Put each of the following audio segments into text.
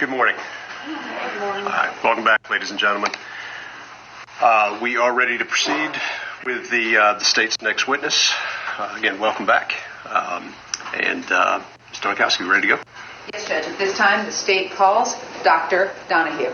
Good morning. Good morning. Welcome back, ladies and gentlemen. We are ready to proceed with the state's next witness. Again, welcome back. Mr. Donikowski, ready to go? Yes, Judge. At this time, the state calls Dr. Donahue.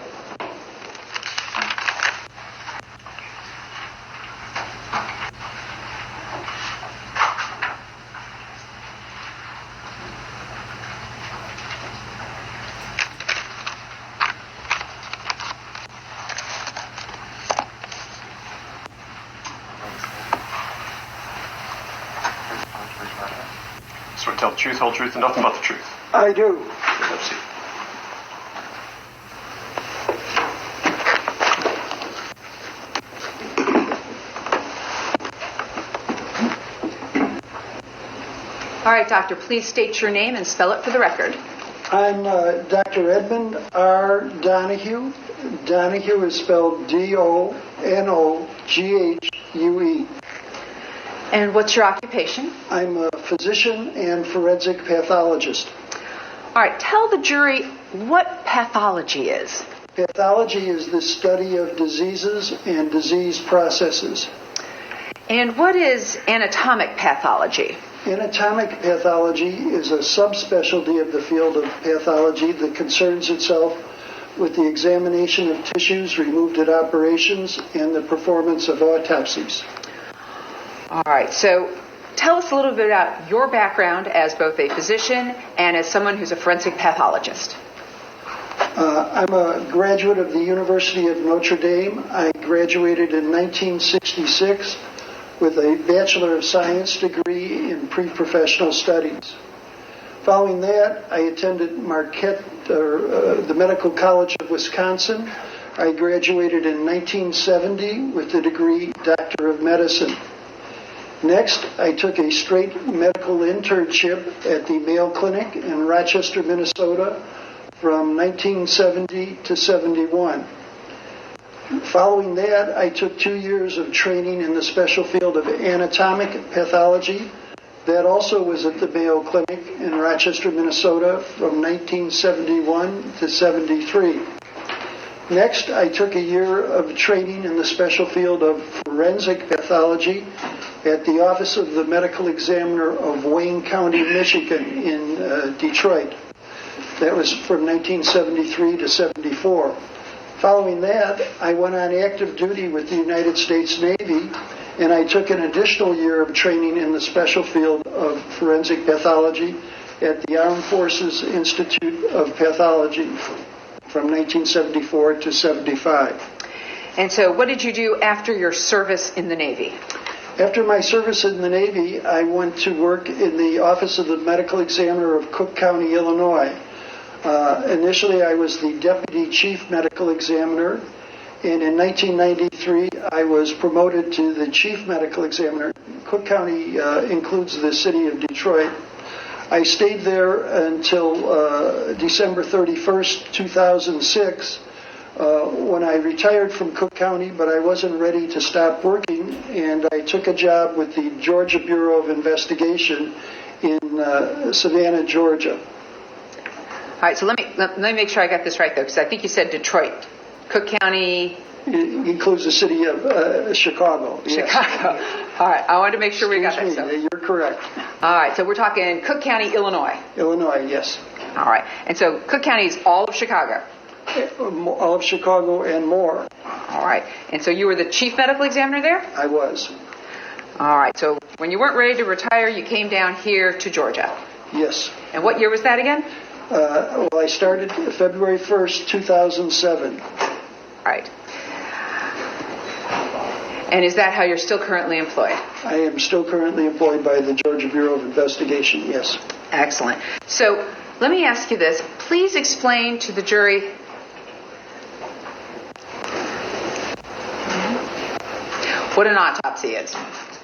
So tell the truth, whole truth, and nothing but the truth. I do. Have a seat. All right, Doctor, please state your name and spell it for the record. I'm Dr. Edmund R. Donahue. Donahue is spelled D-O-N-O-G-H-U-E. And what's your occupation? I'm a physician and forensic pathologist. All right, tell the jury what pathology is. Pathology is the study of diseases and disease processes. And what is anatomic pathology? Anatomic pathology is a subspecialty of the field of pathology that concerns itself with the examination of tissues removed at operations and the performance of autopsies. All right, so tell us a little bit about your background as both a physician and as someone who's a forensic pathologist. I'm a graduate of the University of Notre Dame. I graduated in 1966 with a Bachelor of Science degree in pre-professional studies. Following that, I attended Marquette, the Medical College of Wisconsin. I graduated in 1970 with the degree Doctor of Medicine. Next, I took a straight medical internship at the Mayo Clinic in Rochester, Minnesota from 1970 to 71. Following that, I took 2 years of training in the special field of anatomic pathology. That also was at the Mayo Clinic in Rochester, Minnesota from 1971 to 73. Next, I took a year of training in the special field of forensic pathology at the Office of the Medical Examiner of Wayne County, Michigan in Detroit. That was from 1973 to 74. Following that, I went on active duty with the United States Navy, and I took an additional year of training in the special field of forensic pathology at the Armed Forces Institute of Pathology from 1974 to 75. And so what did you do after your service in the Navy? After my service in the Navy, I went to work in the Office of the Medical Examiner of Cook County, Illinois. Initially, I was the Deputy Chief Medical Examiner, and in 1993, I was promoted to the Chief Medical Examiner. Cook County includes the city of Detroit. I stayed there until December 31st, 2006, when I retired from Cook County, but I wasn't ready to stop working, and I took a job with the Georgia Bureau of Investigation in Savannah, Georgia. All right, so let me make sure I got this right, though, because I think you said Detroit. Cook County... It includes the city of Chicago. Yes. Chicago. All right, I wanted to make sure we got that. So. You're correct. All right, so we're talking Cook County, Illinois. Illinois, yes. All right, and so Cook County is all of Chicago. All of Chicago and more. All right, and so you were the Chief Medical Examiner there? I was. All right, so when you weren't ready to retire, you came down here to Georgia. Yes. And what year was that again? I started February 1st, 2007. Right. And is that how you're still currently employed? I am still currently employed by the Georgia Bureau of Investigation, yes. Excellent. So let me ask you this. Please explain to the jury what an autopsy is.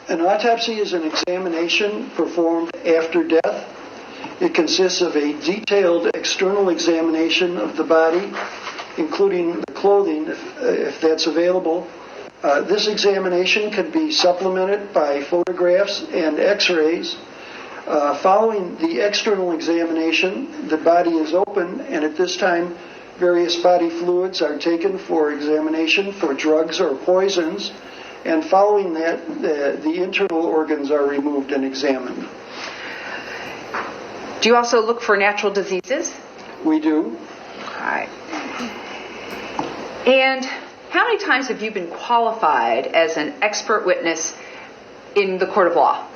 An autopsy is an examination performed after death. It consists of a detailed external examination of the body, including the clothing, if that's available. This examination can be supplemented by photographs and x-rays. Following the external examination, the body is open, and at this time, various body fluids are taken for examination for drugs or poisons, and following that, the internal organs are removed and examined. Do you also look for natural diseases? We do. All right. And how many times have you been qualified as an expert witness in the court of law?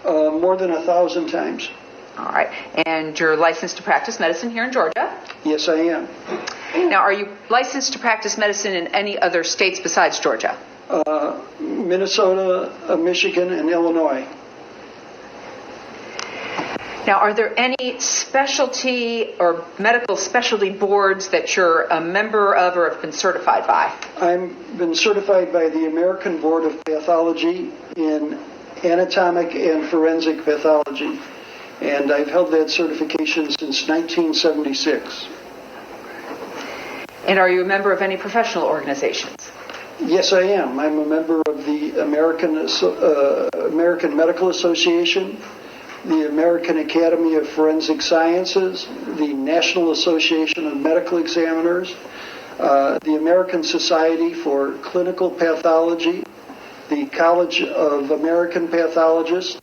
More than 1,000 times. All right. And you're licensed to practice medicine here in Georgia? Yes, I am. Now, are you licensed to practice medicine in any other states besides Georgia? Minnesota, Michigan, and Illinois. Now, are there any specialty or medical specialty boards that you're a member of or have been certified by? I've been certified by the American Board of Pathology in anatomic and forensic pathology, and I've held that certification since 1976. And are you a member of any professional organizations? Yes, I am. I'm a member of the American Medical Association, the American Academy of Forensic Sciences, the National Association of Medical Examiners, the American Society for Clinical Pathology, the College of American Pathologists,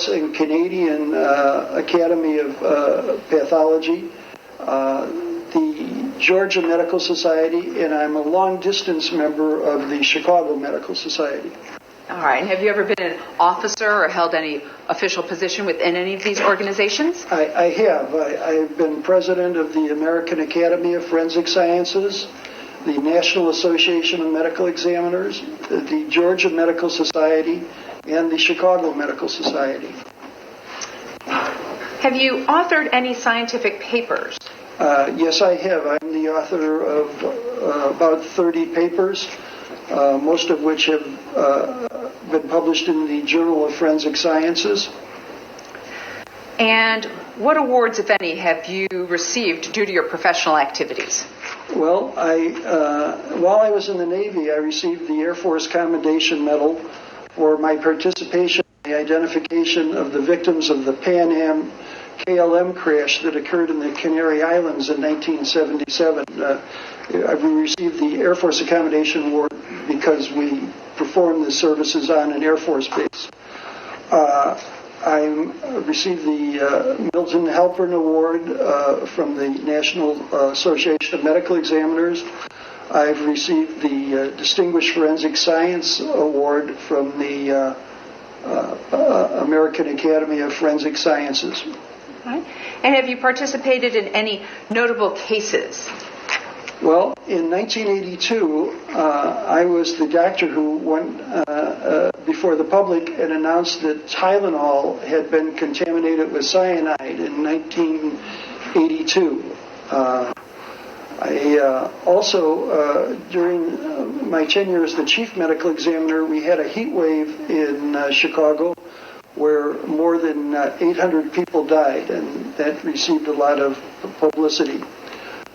and Canadian Academy of Pathology, the Georgia Medical Society, and I'm a long-distance member of the Chicago Medical Society. All right. And have you ever been an officer or held any official position within any of these organizations? I have. I've been president of the American Academy of Forensic Sciences, the National Association of Medical Examiners, the Georgia Medical Society, and the Chicago Medical Society. Have you authored any scientific papers? Yes, I have. I'm the author of about 30 papers, most of which have been published in the Journal of Forensic Sciences. And what awards, if any, have you received due to your professional activities? Well, while I was in the Navy, I received the Air Force Commendation Medal for my participation in the identification of the victims of the Pan Am KLM crash that occurred in the Canary Islands in 1977. We received the Air Force Accommodation Award because we performed the services on an Air Force base. I received the Milton Halpern Award from the National Association of Medical Examiners. I've received the Distinguished Forensic Science Award from the American Academy of Forensic Sciences. Right. And have you participated in any notable cases? Well, in 1982, I was the doctor who went before the public and announced that Tylenol had been contaminated with cyanide in 1982. I also, during my tenure as the chief medical examiner, we had a heat wave in Chicago where more than 800 people died, and that received a lot of publicity.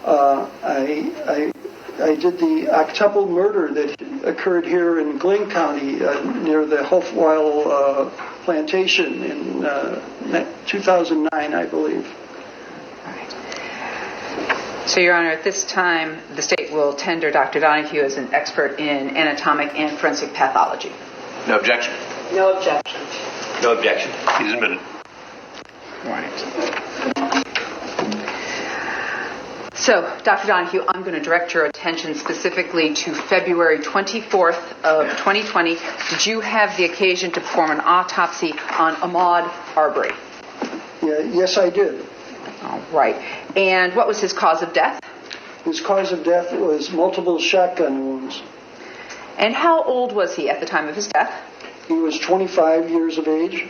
I did the octuple murder that occurred here in Glynn County near the Hofweil plantation in 2009, I believe. All right. So, Your Honor, at this time, the state will tender Dr. Donahue as an expert in anatomic and forensic pathology. No objection. No objection. No objection. He's admitted. Right. So, Dr. Donahue, I'm going to direct your attention specifically to February 24th of 2020. Did you have the occasion to perform an autopsy on Ahmaud Arbery? Yes, I did. All right. And what was his cause of death? His cause of death was multiple shotgun wounds. And how old was he at the time of his death? He was 25 years of age.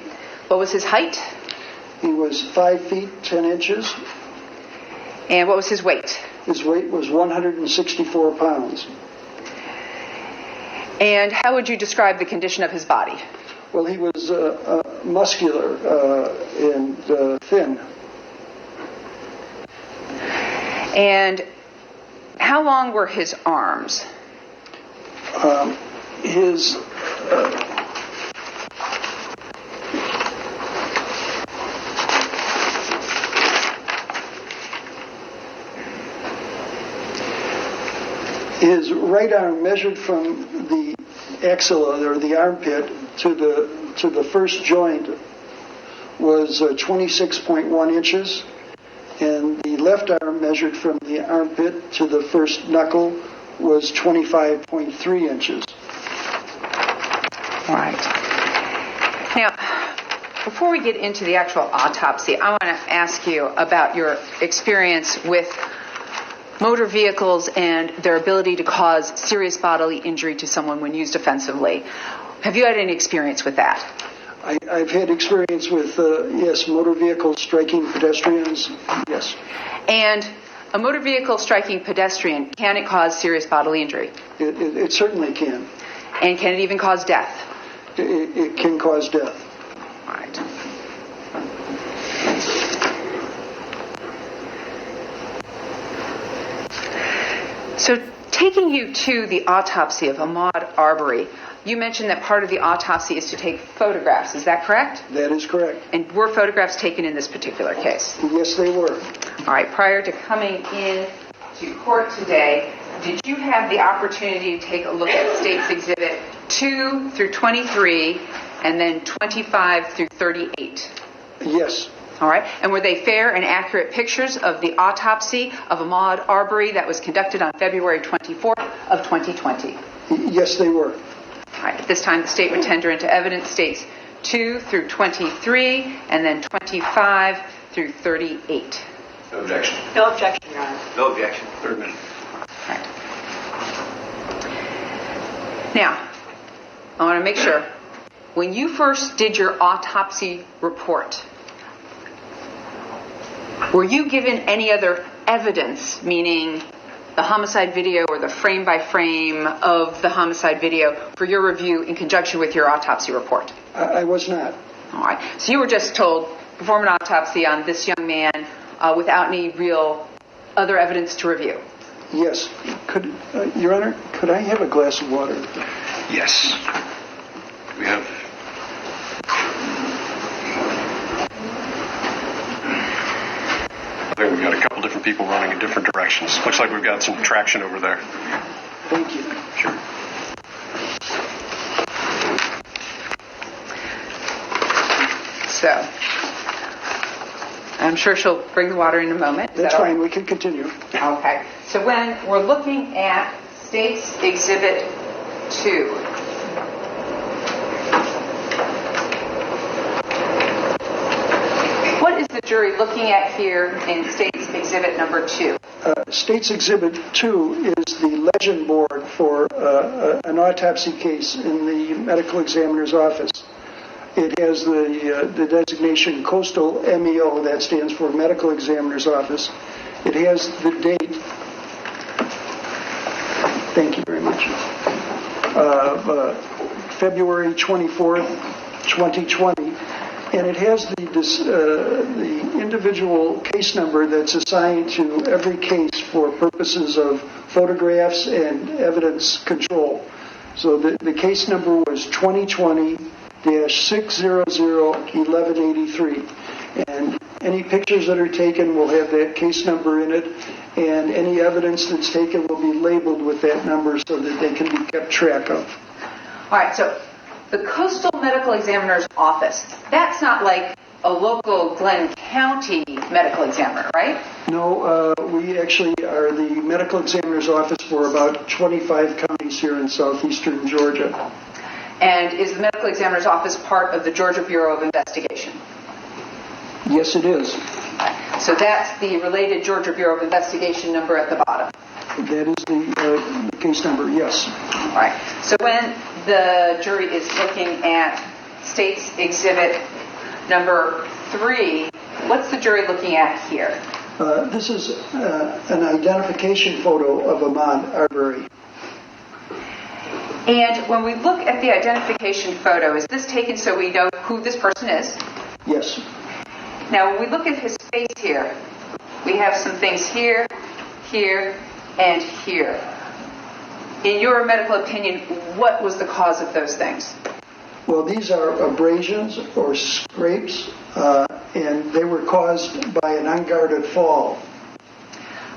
What was his height? He was 5 feet 10 inches. And what was his weight? His weight was 164 pounds. And how would you describe the condition of his body? Well, he was muscular and thin. And how long were his arms? His right arm measured from the axilla or the armpit to the first joint was 26.1 inches, and the left arm measured from the armpit to the first knuckle was 25.3 inches. All right. Now, before we get into the actual autopsy, I want to ask you about your experience with motor vehicles and their ability to cause serious bodily injury to someone when used offensively. Have you had any experience with that? I've had experience with, yes, motor vehicles striking pedestrians, yes. And a motor vehicle striking pedestrian, can it cause serious bodily injury? It certainly can. And can it even cause death? It can cause death. All right. So taking you to the autopsy of Ahmaud Arbery, you mentioned that part of the autopsy is to take photographs. Is that correct? That is correct. And were photographs taken in this particular case? Yes, they were. All right. Prior to coming in to court today, did you have the opportunity to take a look at State's Exhibit 2 through 23 and then 25 through 38? Yes. All right. And were they fair and accurate pictures of the autopsy of Ahmaud Arbery that was conducted on February 24th of 2020? Yes, they were. All right. At this time, the state would tender into evidence States 2 through 23 and then 25 through 38. No objection. No objection, Your Honor. No objection. Third minute. All right. Now, I want to make sure, when you first did your autopsy report, were you given any other evidence, meaning the homicide video or the frame-by-frame of the homicide video, for your review in conjunction with your autopsy report? I was not. All right. So you were just told, perform an autopsy on this young man without any real other evidence to review? Yes. Your Honor, could I have a glass of water? Yes. We have. I think we've got a couple different people running in different directions. Looks like we've got some traction over there. Thank you. Sure. So, I'm sure she'll bring the water in a moment. That's fine. We can continue. Okay. So when we're looking at State's Exhibit 2, what is the jury looking at here in State's Exhibit number 2? State's Exhibit 2 is the legend board for an autopsy case in the medical examiner's office. It has the designation Coastal MEO, that stands for Medical Examiner's Office. It has the date, thank you very much, February 24th, 2020, and it has the individual case number that's assigned to every case for purposes of photographs and evidence control. So the case number was 2020-600-1183, and any pictures that are taken will have that case number in it, and any evidence that's taken will be labeled with that number so that they can be kept track of. All right, so the Coastal Medical Examiner's Office, that's not like a local Glenn County medical examiner, right? No, we actually are the medical examiner's office for about 25 counties here in southeastern Georgia. And is the medical examiner's office part of the Georgia Bureau of Investigation? Yes, it is. So that's the related Georgia Bureau of Investigation number at the bottom. That is the case number, yes. All right. So when the jury is looking at State's Exhibit number 3, what's the jury looking at here? This is an identification photo of Ahmaud Arbery. And when we look at the identification photo, is this taken so we know who this person is? Yes. Now, when we look at his face here, we have some things here, here, and here. In your medical opinion, what was the cause of those things? Well, these are abrasions or scrapes, and they were caused by an unguarded fall.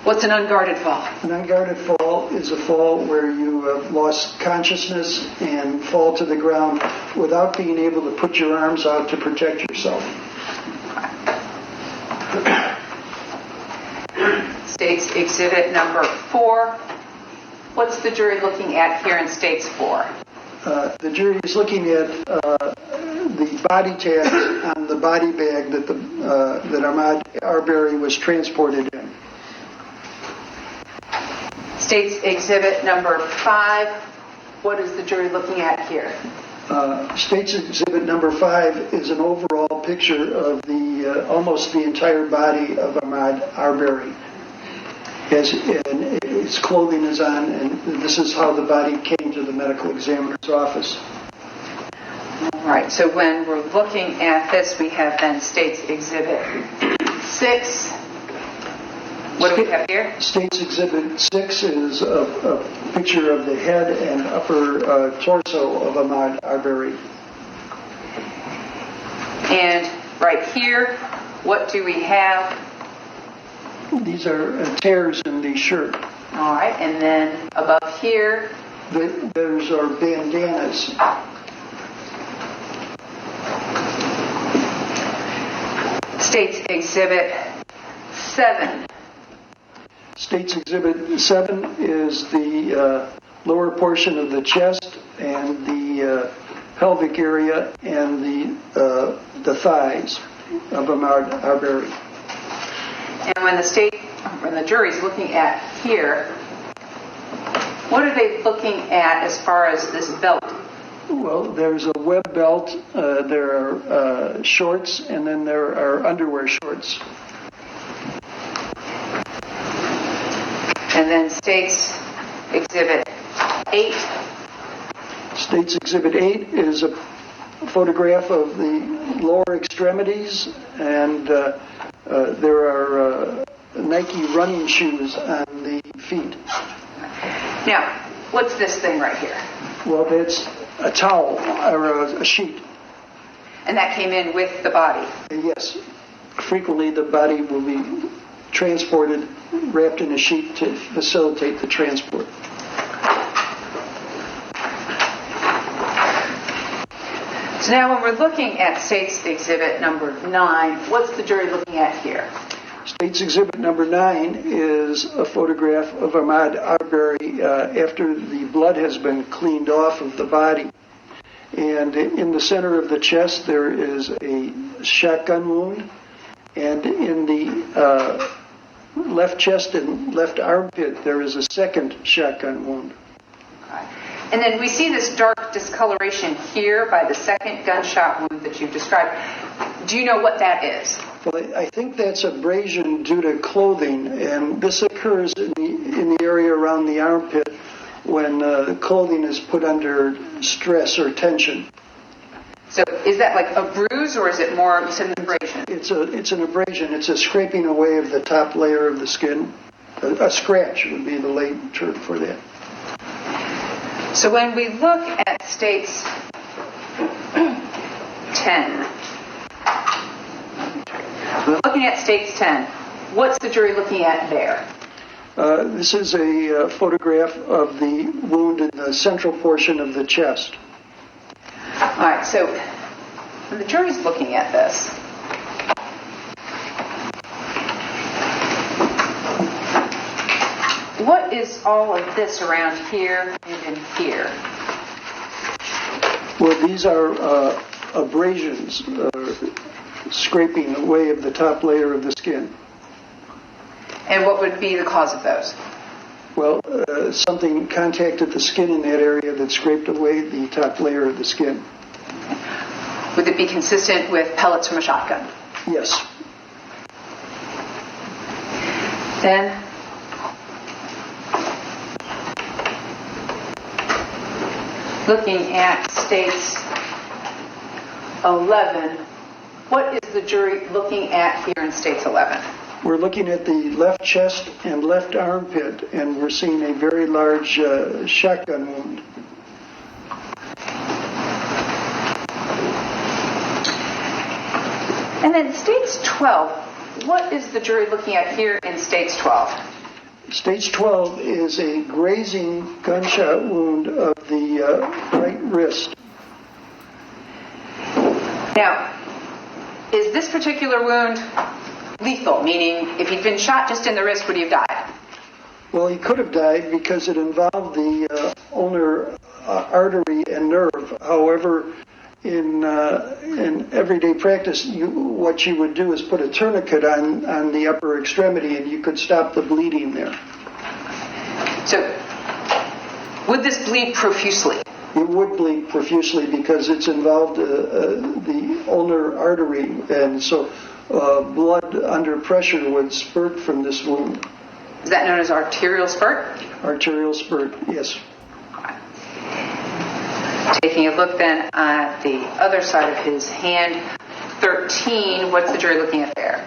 What's an unguarded fall? An unguarded fall is a fall where you have lost consciousness and fall to the ground without being able to put your arms out to protect yourself. State's Exhibit number 4. What's the jury looking at here in States 4? The jury is looking at the body tags on the body bag that Ahmaud Arbery was transported in. State's Exhibit number 5. What is the jury looking at here? State's Exhibit number 5 is an overall picture of almost the entire body of Ahmaud Arbery. And his clothing is on, and this is how the body came to the medical examiner's office. All right, so when we're looking at this, we have then State's Exhibit 6. What do we have here? State's Exhibit 6 is a picture of the head and upper torso of Ahmaud Arbery. And right here, what do we have? These are tears in the shirt. All right, and then above here, Those are bandanas. State's Exhibit 7. State's Exhibit 7 is the lower portion of the chest and the pelvic area and the thighs of Ahmaud Arbery. And when the jury's looking at here, what are they looking at as far as this belt? Well, there's a web belt, there are shorts, and then there are underwear shorts. And then State's Exhibit 8. State's Exhibit 8 is a photograph of the lower extremities, and there are Nike running shoes on the feet. Now, what's this thing right here? Well, that's a towel or a sheet. And that came in with the body. Yes. Frequently, the body will be transported wrapped in a sheet to facilitate the transport. So now when we're looking at State's Exhibit number 9, what's the jury looking at here? State's Exhibit number 9 is a photograph of Ahmaud Arbery after the blood has been cleaned off of the body. And in the center of the chest there is a shotgun wound, and in the left chest and left armpit there is a second shotgun wound. And then we see this dark discoloration here by the second gunshot wound that you've described. Do you know what that is? Well, I think that's abrasion due to clothing, and this occurs in the area around the armpit when the clothing is put under stress or tension. So is that like a bruise, or is it more an abrasion? It's an abrasion. It's a scraping away of the top layer of the skin. A scratch would be the lay term for that. So when we look at States 10, we're looking at States 10. What's the jury looking at there? This is a photograph of the wound in the central portion of the chest. All right, so when the jury's looking at this, what is all of this around here and in here? Well, these are abrasions, scraping away of the top layer of the skin. And what would be the cause of those? Well, something contacted the skin in that area that scraped away the top layer of the skin. Would it be consistent with pellets from a shotgun? Yes. Then, looking at States 11, what is the jury looking at here in States 11? We're looking at the left chest and left armpit, and we're seeing a very large shotgun wound. And then States 12, what is the jury looking at here in States 12? Stage 12 is a grazing gunshot wound of the right wrist. Now, is this particular wound lethal? Meaning, if he'd been shot just in the wrist, would he have died? Well, he could have died because it involved the ulnar artery and nerve. However, in everyday practice, what you would do is put a tourniquet on the upper extremity, and you could stop the bleeding there. So, would this bleed profusely? It would bleed profusely because it's involved the ulnar artery, and so blood under pressure would spurt from this wound. Is that known as arterial spurt? Arterial spurt, yes. Taking a look then at the other side of his hand, 13, what's the jury looking at there?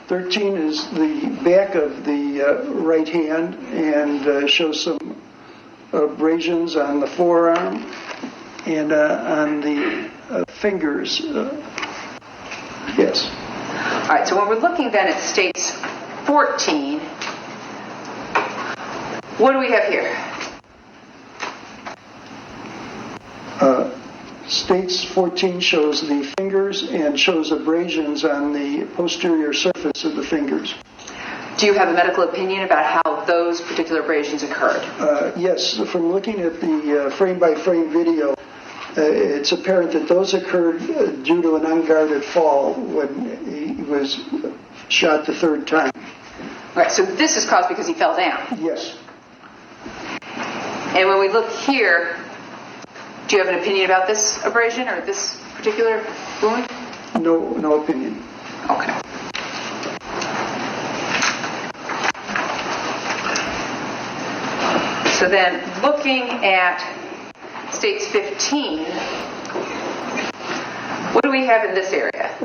13 is the back of the right hand and shows some abrasions on the forearm and on the fingers. Yes. All right, so when we're looking then at states 14, what do we have here? States 14 shows the fingers and shows abrasions on the posterior surface of the fingers. Do you have a medical opinion about how those particular abrasions occurred? Yes, from looking at the frame-by-frame video, it's apparent that those occurred due to an unguarded fall when he was shot the third time. All right, so this is caused because he fell down. Yes. And when we look here, do you have an opinion about this abrasion or this particular wound? No opinion. Okay. So then, looking at states 15, what do we have in this area?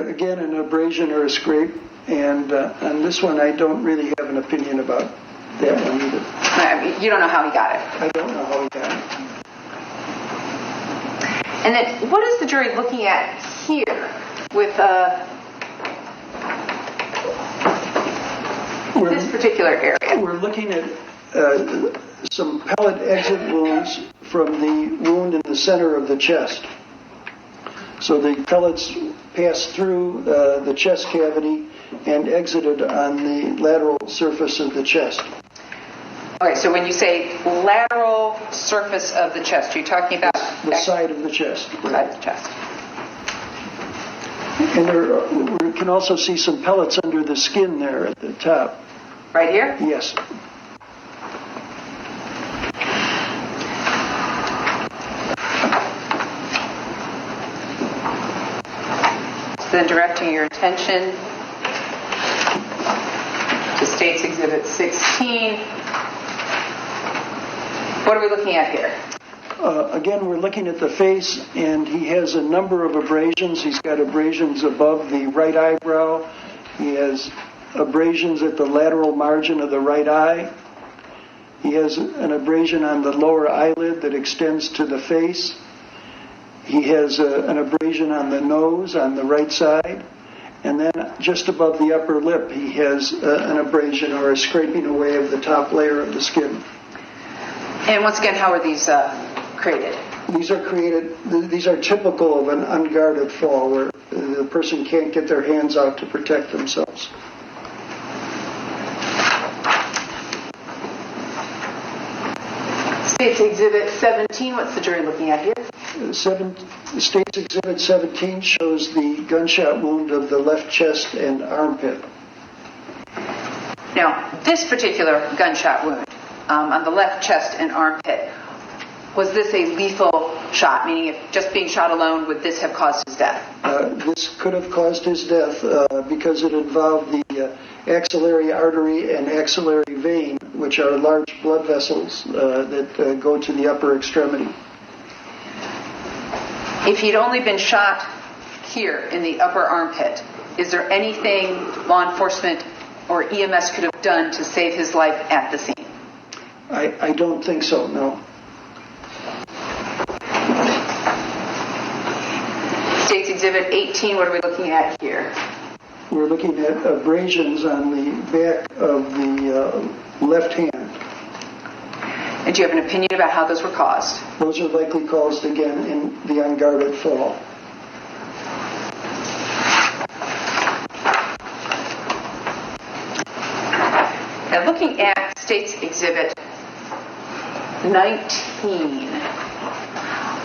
Again, an abrasion or a scrape, and on this one, I don't really have an opinion about that one either. I mean, you don't know how he got it. I don't know how he got it. And then, what is the jury looking at here with this particular area? We're looking at some pellet exit wounds from the wound in the center of the chest. So the pellets passed through the chest cavity and exited on the lateral surface of the chest. Okay, so when you say lateral surface of the chest, are you talking about The side of the chest. Side of the chest. And we can also see some pellets under the skin there at the top. Right here? Yes. So then directing your attention to States Exhibit 16. What are we looking at here? Again, we're looking at the face, and he has a number of abrasions. He's got abrasions above the right eyebrow. He has abrasions at the lateral margin of the right eye. He has an abrasion on the lower eyelid that extends to the face. He has an abrasion on the nose on the right side. And then just above the upper lip, he has an abrasion or a scraping away of the top layer of the skin. And once again, how are these created? These are typical of an unguarded fall where the person can't get their hands out to protect themselves. States Exhibit 17, what's the jury looking at here? States Exhibit 17 shows the gunshot wound of the left chest and armpit. Now, this particular gunshot wound on the left chest and armpit, was this a lethal shot? Meaning, if just being shot alone, would this have caused his death? This could have caused his death because it involved the axillary artery and axillary vein, which are large blood vessels that go to the upper extremity. If he'd only been shot here in the upper armpit, is there anything law enforcement or EMS could have done to save his life at the scene? I don't think so, no. States Exhibit 18, what are we looking at here? We're looking at abrasions on the back of the left hand. And do you have an opinion about how those were caused? Those are likely caused again in the unguarded fall. Now, looking at State's Exhibit 19,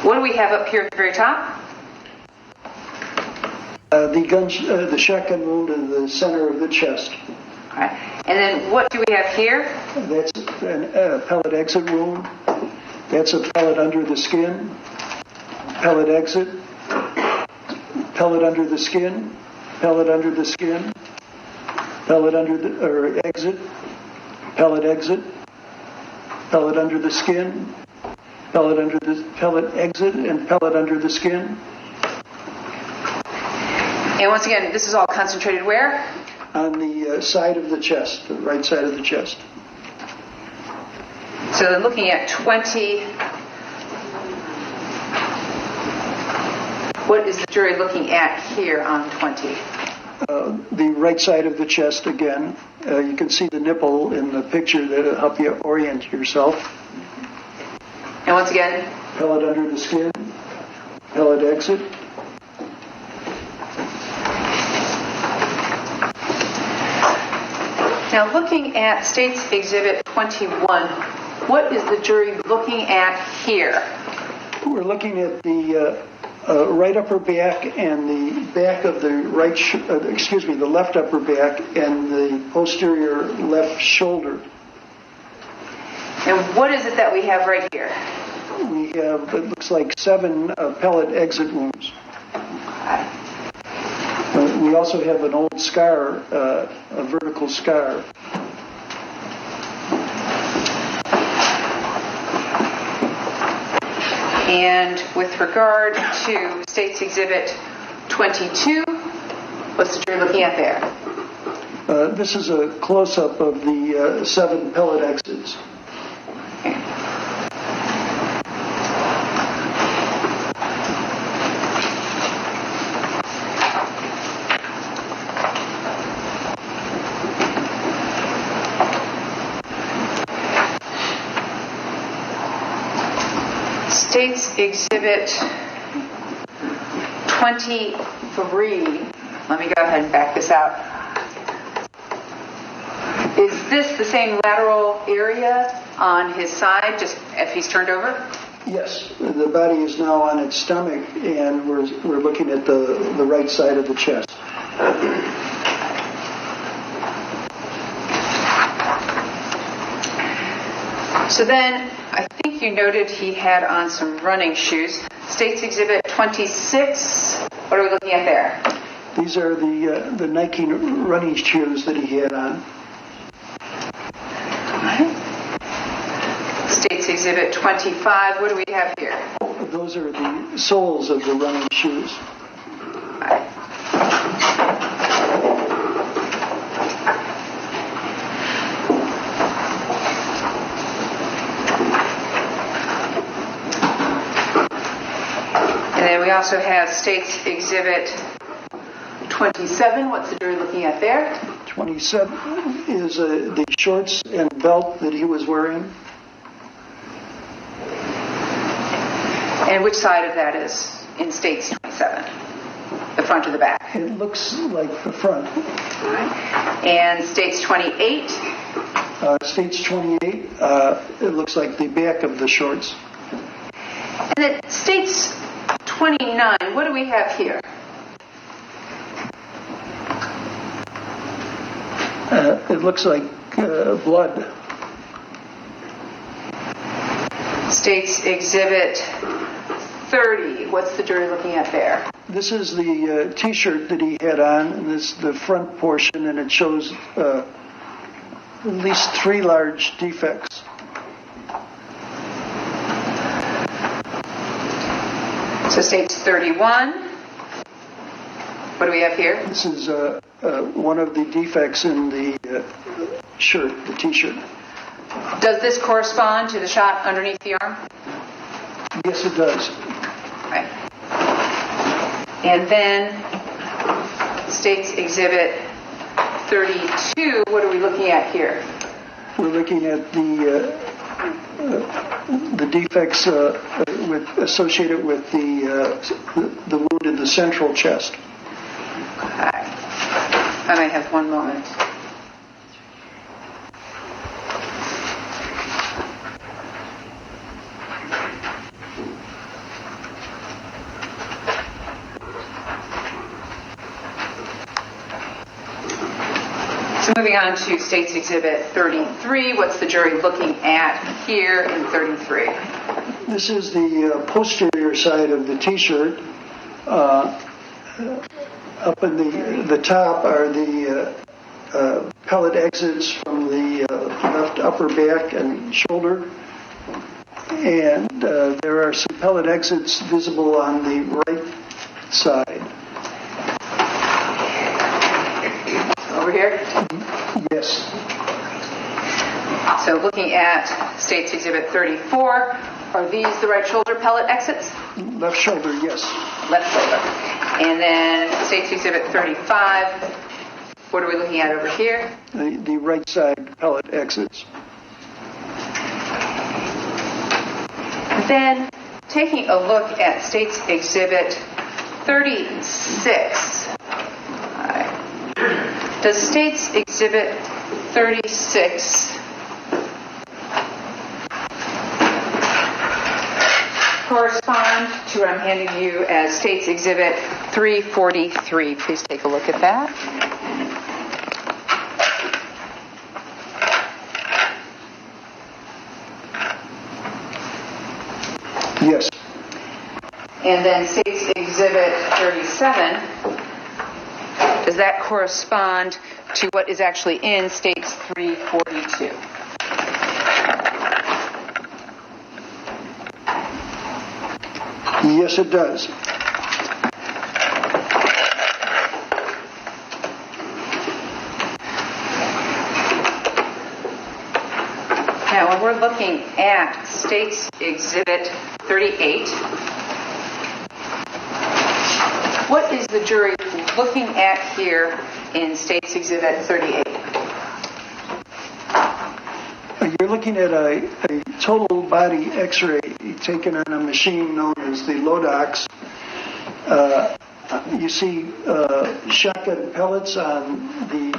what do we have up here at the very top? The shotgun wound in the center of the chest. All right. And then what do we have here? That's a pellet exit wound. That's a pellet under the skin. Pellet exit. Pellet under the skin. Pellet under the skin. Pellet under the or exit. Pellet exit. Pellet under the skin. Pellet under the pellet exit and pellet under the skin. And once again, this is all concentrated where? On the side of the chest, the right side of the chest. So then looking at 20, what is the jury looking at here on 20? The right side of the chest again. You can see the nipple in the picture that'll help you orient yourself. And once again? Pellet under the skin. Pellet exit. Now, looking at State's Exhibit 21, what is the jury looking at here? We're looking at the right upper back and the back of the the left upper back and the posterior left shoulder. And what is it that we have right here? We have, it looks like 7 pellet exit wounds. We also have an old scar, a vertical scar. And with regard to State's Exhibit 22, what's the jury looking at there? This is a close-up of the 7 pellet exits. Okay. State's Exhibit 23, let me go ahead and back this out. Is this the same lateral area on his side, just if he's turned over? Yes, the body is now on its stomach, and we're looking at the right side of the chest. So then, I think you noted he had on some running shoes. State's Exhibit 26, what are we looking at there? These are the Nike running shoes that he had on. State's Exhibit 25, what do we have here? Those are the soles of the running shoes. And then we also have State's Exhibit 27. What's the jury looking at there? 27 is the shorts and belt that he was wearing. And which side of that is in State's 27? The front or the back? It looks like the front. All right. And State's 28? State's 28, it looks like the back of the shorts. And then State's 29, what do we have here? It looks like blood. State's Exhibit 30, what's the jury looking at there? This is the T-shirt that he had on, and this is the front portion, and it shows at least 3 large defects. So State's 31. What do we have here? This is one of the defects in the shirt, the T-shirt. Does this correspond to the shot underneath the arm? Yes, it does. Right. And then State's Exhibit 32, what are we looking at here? we're looking at the defects associated with the wound in the central chest. Okay. I may have one moment. So moving on to State's Exhibit 33, what's the jury looking at here in 33? This is the posterior side of the T-shirt. Up in the top are the pellet exits from the left upper back and shoulder. And there are some pellet exits visible on the right side. Over here? Yes. So looking at State's Exhibit 34, are these the right shoulder pellet exits? Left shoulder, yes. Left shoulder. And then State's Exhibit 35, what are we looking at over here? The right side pellet exits. Then taking a look at State's Exhibit 36. Does State's Exhibit 36 correspond to what I'm handing you as State's Exhibit 343? Please take a look at that. Yes. And then State's Exhibit 37, does that correspond to what is actually in State's 342? Yes, it does. Now, when we're looking at State's Exhibit 38, what is the jury looking at here in State's Exhibit 38? You're looking at a total body x-ray taken on a machine known as the Lodox. You see shotgun pellets on the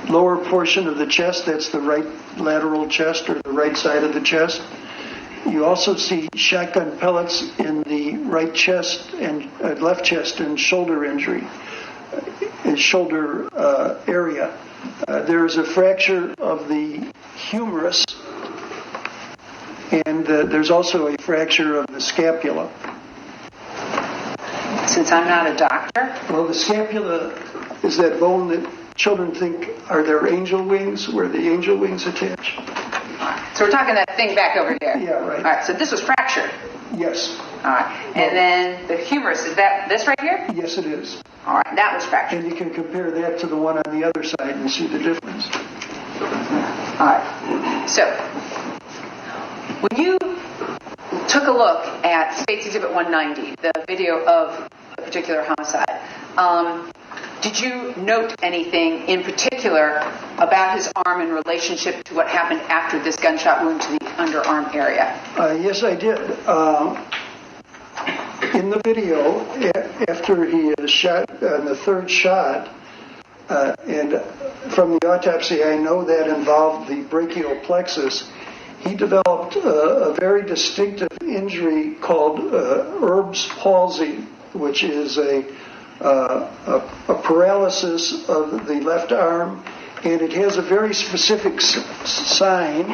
lower portion of the chest. That's the right lateral chest or the right side of the chest. You also see shotgun pellets in the right chest and left chest and shoulder injury, shoulder area. There is a fracture of the humerus, and there's also a fracture of the scapula. Since I'm not a doctor. Well, the scapula is that bone that children think are their angel wings, where the angel wings attach. So we're talking that thing back over here. Yeah, right. All right, so this was fractured. Yes. All right. And then the humerus, is that this right here? Yes, it is. All right, that was fractured. And you can compare that to the one on the other side and see the difference. All right. So, when you took a look at State's Exhibit 190, the video of a particular homicide, did you note anything in particular about his arm in relationship to what happened after this gunshot wound to the underarm area? Yes, I did. In the video, after he is shot on the third shot, and from the autopsy I know that involved the brachial plexus, he developed a very distinctive injury called Erb's palsy, which is a paralysis of the left arm, and it has a very specific sign.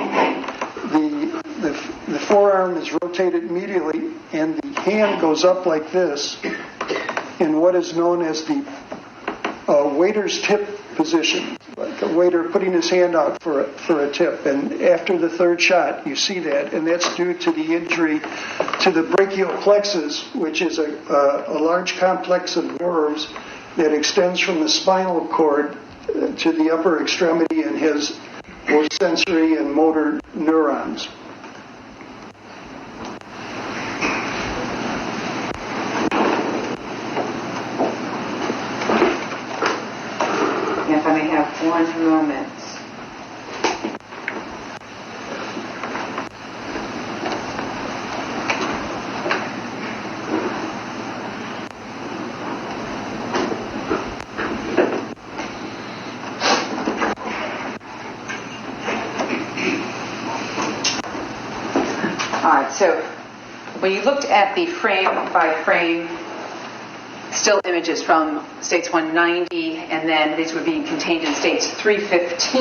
The forearm is rotated medially, and the hand goes up like this in what is known as the waiter's tip position, like a waiter putting his hand out for a tip. And after the third shot, you see that, and that's due to the injury to the brachial plexus, which is a large complex of nerves that extends from the spinal cord to the upper extremity and has both sensory and motor neurons. If I may have one moment. So when you looked at the frame-by-frame still images from states 190, and then these were being contained in states 315,